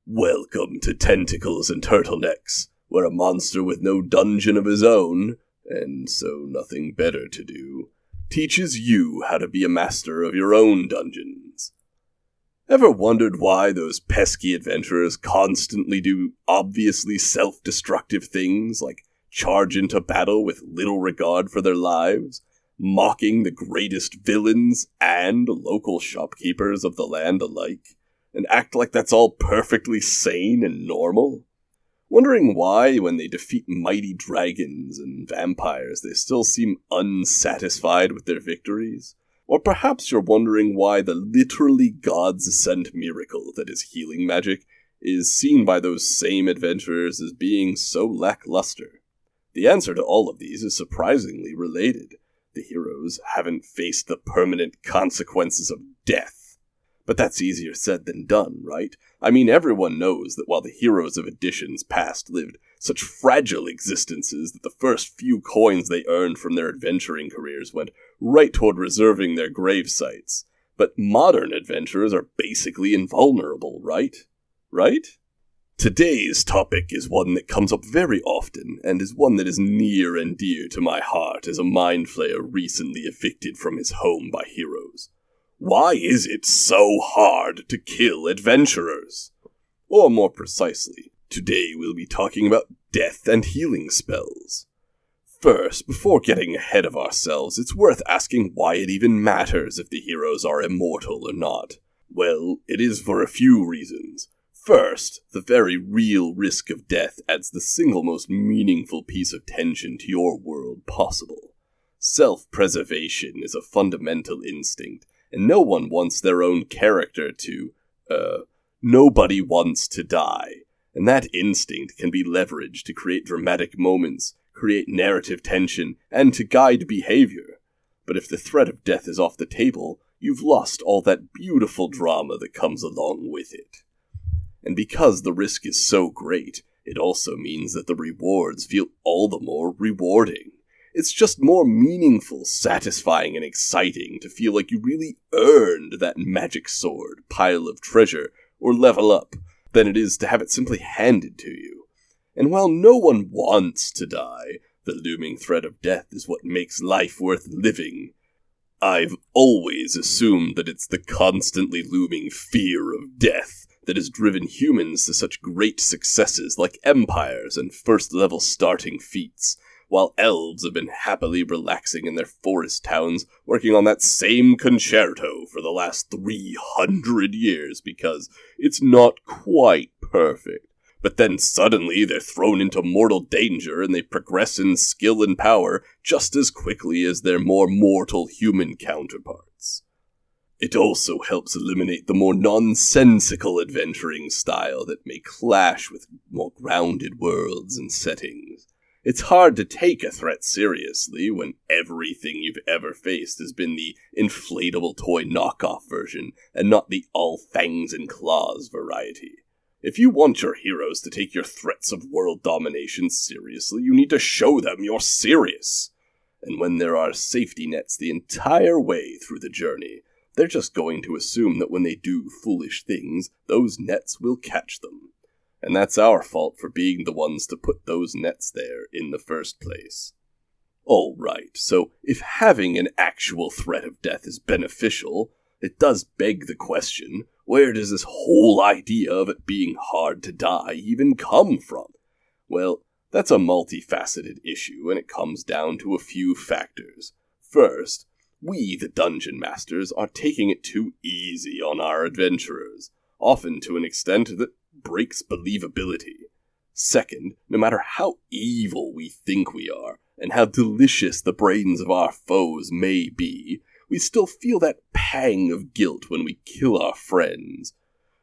Welcome to Tentacles and Turtlenecks, where a monster with no dungeon of his own, and so nothing better to do, teaches you how to be a master of your own dungeons. Ever wondered why those pesky adventurers constantly do obviously self-destructive things like charge into battle with little regard for their lives, mocking the greatest villains and local shopkeepers of the land alike, and act like that's all perfectly sane and normal? Wondering why, when they defeat mighty dragons and vampires, they still seem unsatisfied with their victories? Or perhaps you're wondering why the literally God's-sent miracle that is healing magic is seen by those same adventurers as being so lackluster. The answer to all of these is surprisingly related. The heroes haven't faced the permanent consequences of death. But that's easier said than done, right? I mean, everyone knows that while the heroes of editions past lived such fragile existences that the first few coins they earned from their adventuring careers went right toward reserving their grave sites. But modern adventurers are basically invulnerable, right? Right? Today's topic is one that comes up very often, and is one that is near and dear to my heart as a mind flayer recently evicted from his home by heroes. Why is it so hard to kill adventurers? Or more precisely, today we'll be talking about death and healing spells. First, before getting ahead of ourselves, it's worth asking why it even matters if the heroes are immortal or not. Well, it is for a few reasons. First, the very real risk of death adds the single most meaningful piece of tension to your world possible. Self-preservation is a fundamental instinct, and no one wants their own character to, nobody wants to die. And that instinct can be leveraged to create dramatic moments, create narrative tension, and to guide behavior. But if the threat of death is off the table, you've lost all that beautiful drama that comes along with it. And because the risk is so great, it also means that the rewards feel all the more rewarding. It's just more meaningful, satisfying, and exciting to feel like you really earned that magic sword, pile of treasure, or level up, than it is to have it simply handed to you. And while no one wants to die, the looming threat of death is what makes life worth living. I've always assumed that it's the constantly looming fear of death that has driven humans to such great successes like empires and first-level starting feats, while elves have been happily relaxing in their forest towns working on that same concerto for the last 300 years because it's not quite perfect. But then suddenly they're thrown into mortal danger and they progress in skill and power just as quickly as their more mortal human counterparts. It also helps eliminate the more nonsensical adventuring style that may clash with more grounded worlds and settings. It's hard to take a threat seriously when everything you've ever faced has been the inflatable toy knockoff version and not the all fangs and claws variety. If you want your heroes to take your threats of world domination seriously, you need to show them you're serious. And when there are safety nets the entire way through the journey, they're just going to assume that when they do foolish things, those nets will catch them. And that's our fault for being the ones to put those nets there in the first place. Alright, so if having an actual threat of death is beneficial, it does beg the question, where does this whole idea of it being hard to die even come from? Well, that's a multifaceted issue, and it comes down to a few factors. First, we, the dungeon masters, are taking it too easy on our adventurers, often to an extent that breaks believability. Second, no matter how evil we think we are, and how delicious the brains of our foes may be, we still feel that pang of guilt when we kill our friends.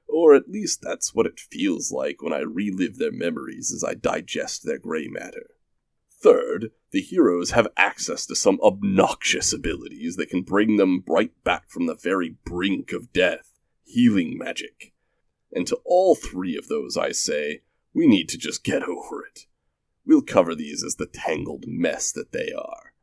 Or at least that's what it feels like when I relive their memories as I digest their grey matter. Third, the heroes have access to some obnoxious abilities that can bring them right back from the very brink of death, healing magic. And to all three of those I say, we need to just get over it. We'll cover these as the tangled mess that they are.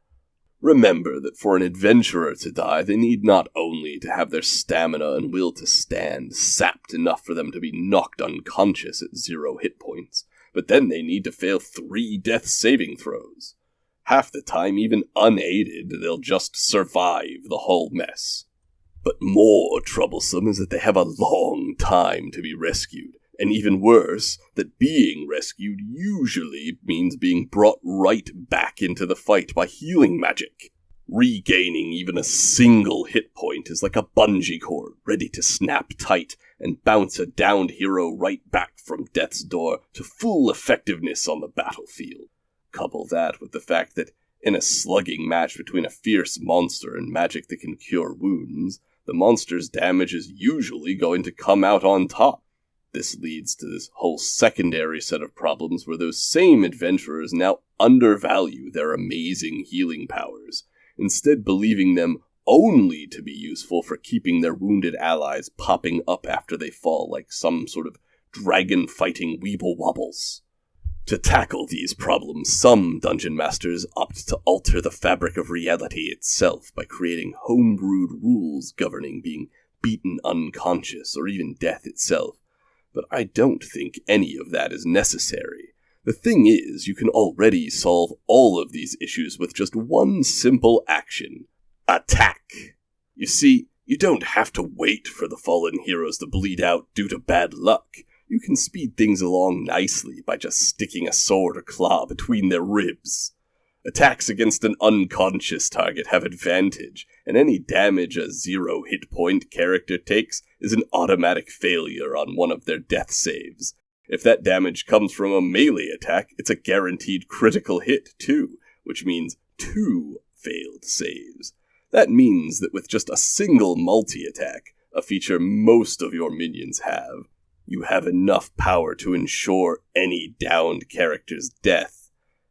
Remember that for an adventurer to die, they need not only to have their stamina and will to stand sapped enough for them to be knocked unconscious at 0 hit points, but then they need to fail 3 death saving throws. Half the time, even unaided, they'll just survive the whole mess. But more troublesome is that they have a long time to be rescued, and even worse, that being rescued usually means being brought right back into the fight by healing magic. Regaining even a single hit point is like a bungee cord ready to snap tight and bounce a downed hero right back from death's door to full effectiveness on the battlefield. Couple that with the fact that in a slugging match between a fierce monster and magic that can cure wounds, the monster's damage is usually going to come out on top. This leads to this whole secondary set of problems where those same adventurers now undervalue their amazing healing powers, instead believing them only to be useful for keeping their wounded allies popping up after they fall like some sort of dragon-fighting weeble-wobbles. To tackle these problems, some dungeon masters opt to alter the fabric of reality itself by creating homebrewed rules governing being beaten unconscious or even death itself. But I don't think any of that is necessary. The thing is, you can already solve all of these issues with just one simple action. Attack! You see, you don't have to wait for the fallen heroes to bleed out due to bad luck. You can speed things along nicely by just sticking a sword or claw between their ribs. Attacks against an unconscious target have advantage, and any damage a 0 hit point character takes is an automatic failure on one of their death saves. If that damage comes from a melee attack, it's a guaranteed critical hit too, which means 2 failed saves. That means that with just a single multi-attack, a feature most of your minions have, you have enough power to ensure any downed character's death.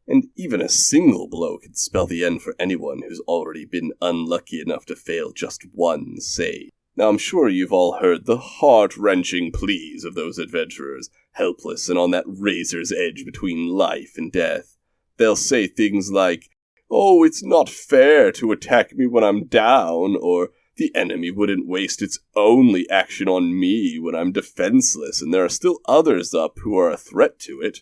And even a single blow could spell the end for anyone who's already been unlucky enough to fail just 1 save. Now I'm sure you've all heard the heart-wrenching pleas of those adventurers, helpless and on that razor's edge between life and death. They'll say things like, "Oh, it's not fair to attack me when I'm down," or "The enemy wouldn't waste its only action on me when I'm defenseless, and there are still others up who are a threat to it."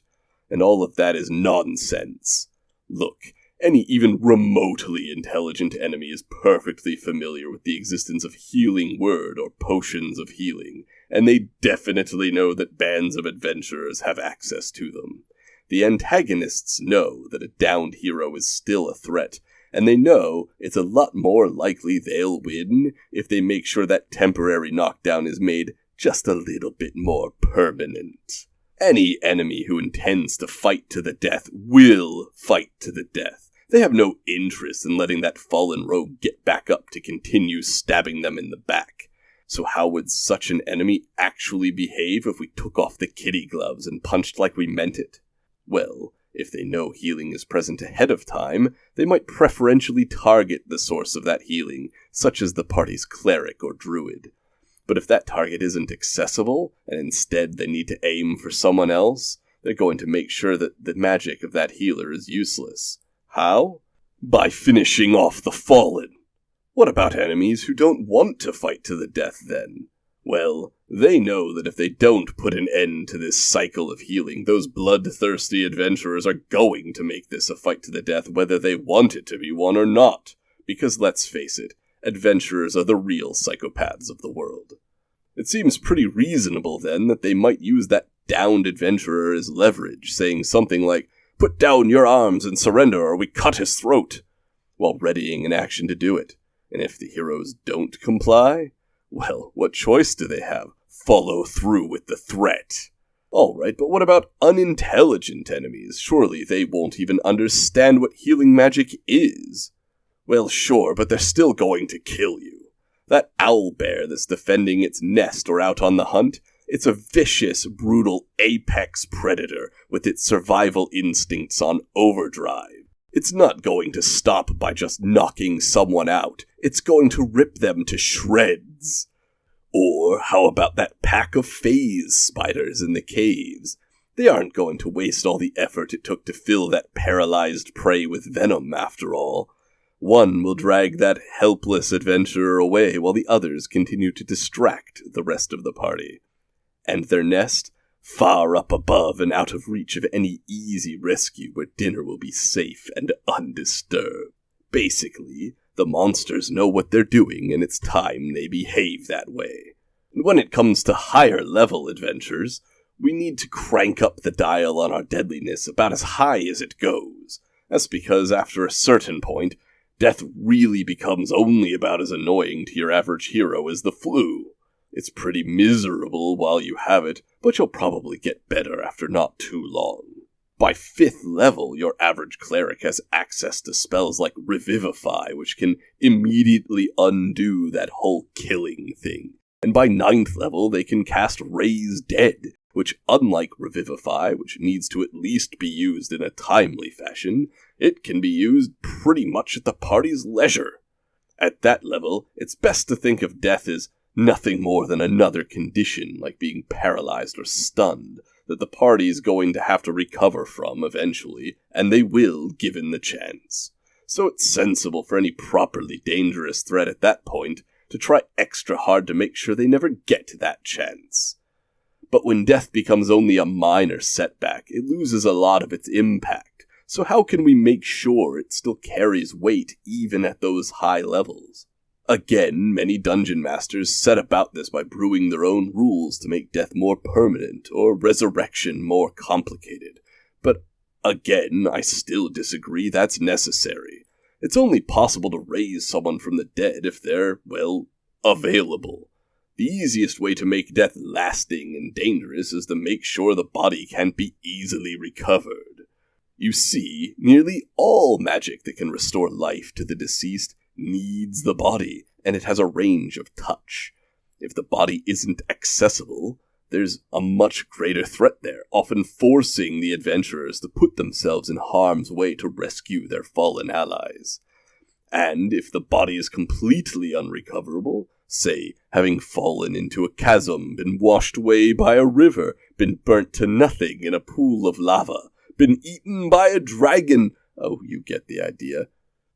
And all of that is nonsense. Look, any even remotely intelligent enemy is perfectly familiar with the existence of healing word or potions of healing, and they definitely know that bands of adventurers have access to them. The antagonists know that a downed hero is still a threat, and they know it's a lot more likely they'll win if they make sure that temporary knockdown is made just a little bit more permanent. Any enemy who intends to fight to the death will fight to the death. They have no interest in letting that fallen rogue get back up to continue stabbing them in the back. So how would such an enemy actually behave if we took off the kitty gloves and punched like we meant it? Well, if they know healing is present ahead of time, they might preferentially target the source of that healing, such as the party's cleric or druid. But if that target isn't accessible, and instead they need to aim for someone else, they're going to make sure that the magic of that healer is useless. How? By finishing off the fallen. What about enemies who don't want to fight to the death then? Well, they know that if they don't put an end to this cycle of healing, those bloodthirsty adventurers are going to make this a fight to the death whether they want it to be one or not. Because let's face it, adventurers are the real psychopaths of the world. It seems pretty reasonable, then, that they might use that downed adventurer as leverage, saying something like, "Put down your arms and surrender or we cut his throat," while readying an action to do it. And if the heroes don't comply, well, what choice do they have? Follow through with the threat. Alright, but what about unintelligent enemies? Surely they won't even understand what healing magic is. Well, sure, but they're still going to kill you. That owlbear that's defending its nest or out on the hunt, it's a vicious, brutal apex predator with its survival instincts on overdrive. It's not going to stop by just knocking someone out. It's going to rip them to shreds. Or how about that pack of phase spiders in the caves? They aren't going to waste all the effort it took to fill that paralyzed prey with venom, after all. One will drag that helpless adventurer away while the others continue to distract the rest of the party. And their nest, far up above and out of reach of any easy rescue where dinner will be safe and undisturbed. Basically, the monsters know what they're doing and it's time they behave that way. And when it comes to higher level adventures, we need to crank up the dial on our deadliness about as high as it goes. That's because after a certain point, death really becomes only about as annoying to your average hero as the flu. It's pretty miserable while you have it, but you'll probably get better after not too long. By 5th level, your average cleric has access to spells like Revivify, which can immediately undo that whole killing thing. And by 9th level, they can cast Raise Dead, which, unlike Revivify, which needs to at least be used in a timely fashion, it can be used pretty much at the party's leisure. At that level, it's best to think of death as nothing more than another condition, like being paralyzed or stunned, that the party's going to have to recover from eventually, and they will, given the chance. So it's sensible for any properly dangerous threat at that point to try extra hard to make sure they never get that chance. But when death becomes only a minor setback, it loses a lot of its impact. So how can we make sure it still carries weight even at those high levels? Again, many dungeon masters set about this by brewing their own rules to make death more permanent or resurrection more complicated. But again, I still disagree that's necessary. It's only possible to raise someone from the dead if they're, well, available. The easiest way to make death lasting and dangerous is to make sure the body can't be easily recovered. You see, nearly all magic that can restore life to the deceased needs the body, and it has a range of touch. If the body isn't accessible, there's a much greater threat there, often forcing the adventurers to put themselves in harm's way to rescue their fallen allies. And if the body is completely unrecoverable, say, having fallen into a chasm, been washed away by a river, been burnt to nothing in a pool of lava, been eaten by a dragon, oh, you get the idea.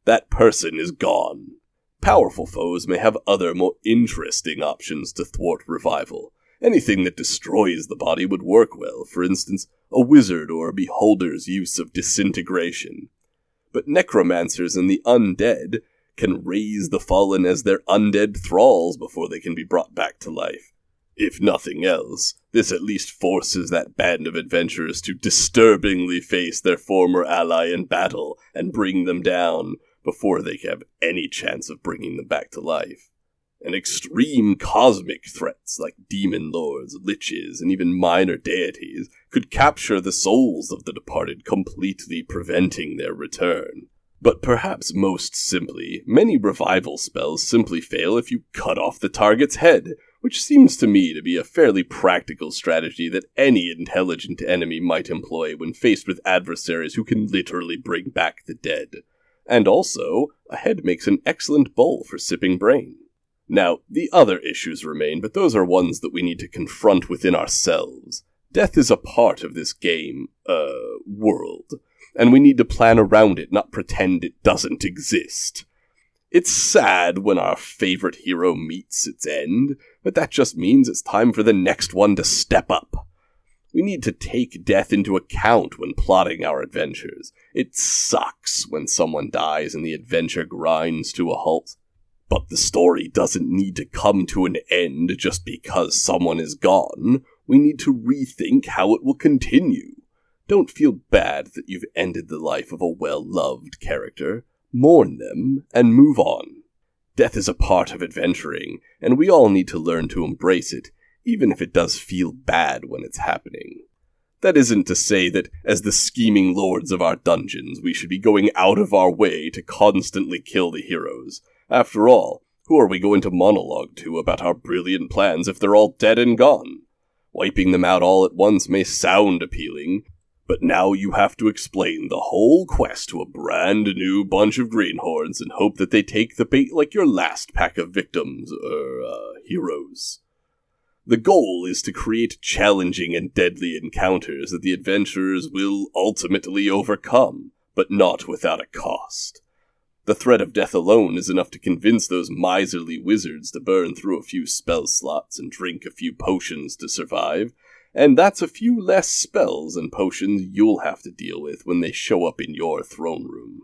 That person is gone. Powerful foes may have other, more interesting options to thwart revival. Anything that destroys the body would work well, for instance, a wizard or a beholder's use of disintegration. But necromancers and the undead can raise the fallen as their undead thralls before they can be brought back to life. If nothing else, this at least forces that band of adventurers to disturbingly face their former ally in battle and bring them down before they have any chance of bringing them back to life. And extreme cosmic threats like demon lords, liches, and even minor deities could capture the souls of the departed, completely preventing their return. But perhaps most simply, many revival spells simply fail if you cut off the target's head, which seems to me to be a fairly practical strategy that any intelligent enemy might employ when faced with adversaries who can literally bring back the dead. And also, a head makes an excellent bowl for sipping brain. Now, the other issues remain, but those are ones that we need to confront within ourselves. Death is a part of this game, world, and we need to plan around it, not pretend it doesn't exist. It's sad when our favorite hero meets its end, but that just means it's time for the next one to step up. We need to take death into account when plotting our adventures. It sucks when someone dies and the adventure grinds to a halt. But the story doesn't need to come to an end just because someone is gone. We need to rethink how it will continue. Don't feel bad that you've ended the life of a well-loved character. Mourn them and move on. Death is a part of adventuring, and we all need to learn to embrace it, even if it does feel bad when it's happening. That isn't to say that, as the scheming lords of our dungeons, we should be going out of our way to constantly kill the heroes. After all, who are we going to monologue to about our brilliant plans if they're all dead and gone? Wiping them out all at once may sound appealing, but now you have to explain the whole quest to a brand new bunch of greenhorns and hope that they take the bait like your last pack of victims, heroes. The goal is to create challenging and deadly encounters that the adventurers will ultimately overcome, but not without a cost. The threat of death alone is enough to convince those miserly wizards to burn through a few spell slots and drink a few potions to survive, and that's a few less spells and potions you'll have to deal with when they show up in your throne room.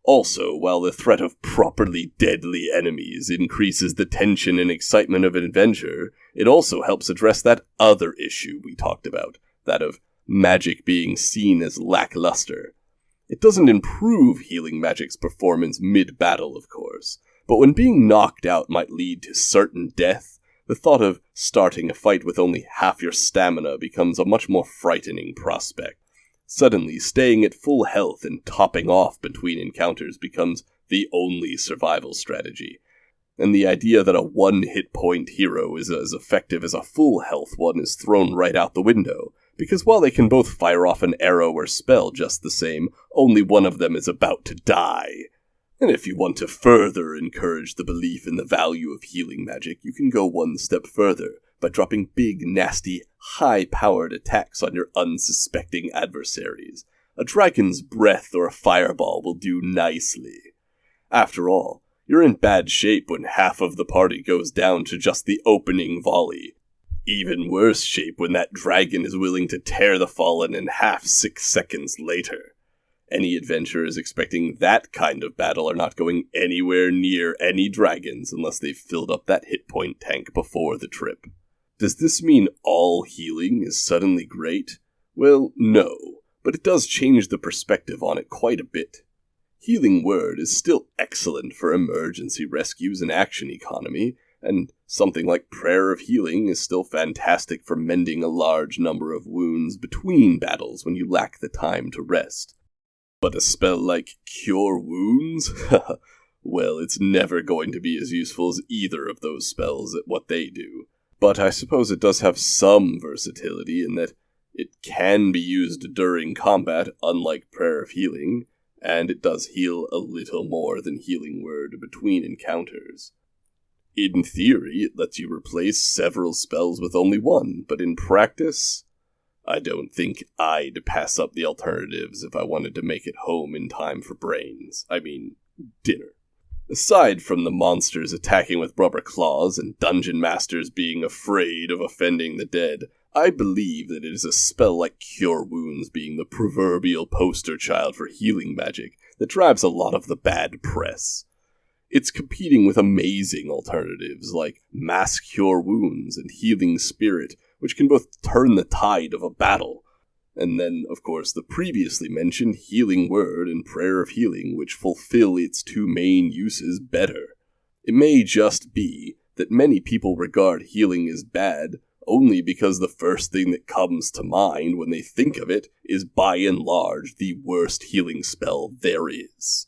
Also, while the threat of properly deadly enemies increases the tension and excitement of an adventure, it also helps address that other issue we talked about, that of magic being seen as lackluster. It doesn't improve healing magic's performance mid-battle, of course, but when being knocked out might lead to certain death, the thought of starting a fight with only half your stamina becomes a much more frightening prospect. Suddenly, staying at full health and topping off between encounters becomes the only survival strategy, and the idea that a one-hit point hero is as effective as a full health one is thrown right out the window, because while they can both fire off an arrow or spell just the same, only one of them is about to die. And if you want to further encourage the belief in the value of healing magic, you can go one step further by dropping big, nasty, high-powered attacks on your unsuspecting adversaries. A dragon's breath or a fireball will do nicely. After all, you're in bad shape when half of the party goes down to just the opening volley. Even worse shape when that dragon is willing to tear the fallen in half 6 seconds later. Any adventurers expecting that kind of battle are not going anywhere near any dragons unless they've filled up that hit point tank before the trip. Does this mean all healing is suddenly great? Well, no, but it does change the perspective on it quite a bit. Healing Word is still excellent for emergency rescues and action economy, and something like Prayer of Healing is still fantastic for mending a large number of wounds between battles when you lack the time to rest. But a spell like Cure Wounds? Well, it's never going to be as useful as either of those spells at what they do. But I suppose it does have some versatility in that it can be used during combat, unlike Prayer of Healing, and it does heal a little more than Healing Word between encounters. In theory, it lets you replace several spells with only one, but in practice, I don't think I'd pass up the alternatives if I wanted to make it home in time for dinner. Aside from the monsters attacking with rubber claws and dungeon masters being afraid of offending the dead, I believe that it is a spell like Cure Wounds being the proverbial poster child for healing magic that drives a lot of the bad press. It's competing with amazing alternatives like Mass Cure Wounds and Healing Spirit, which can both turn the tide of a battle. And then, of course, the previously mentioned Healing Word and Prayer of Healing, which fulfill its two main uses better. It may just be that many people regard healing as bad only because the first thing that comes to mind when they think of it is by and large the worst healing spell there is.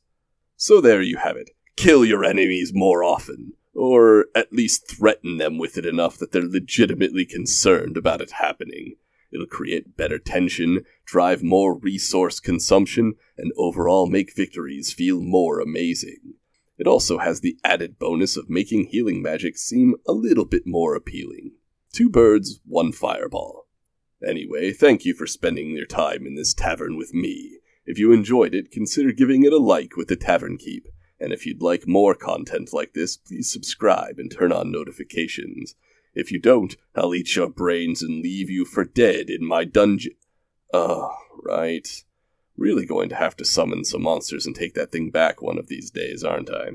So there you have it. Kill your enemies more often, or at least threaten them with it enough that they're legitimately concerned about it happening. It'll create better tension, drive more resource consumption, and overall make victories feel more amazing. It also has the added bonus of making healing magic seem a little bit more appealing. 2 birds, 1 fireball. Anyway, thank you for spending your time in this tavern with me. If you enjoyed it, consider giving it a like with the Tavern Keep. And if you'd like more content like this, please subscribe and turn on notifications. If you don't, I'll eat your brains and leave you for dead in my dungeon. Oh, right. Really going to have to summon some monsters and take that thing back one of these days, aren't I?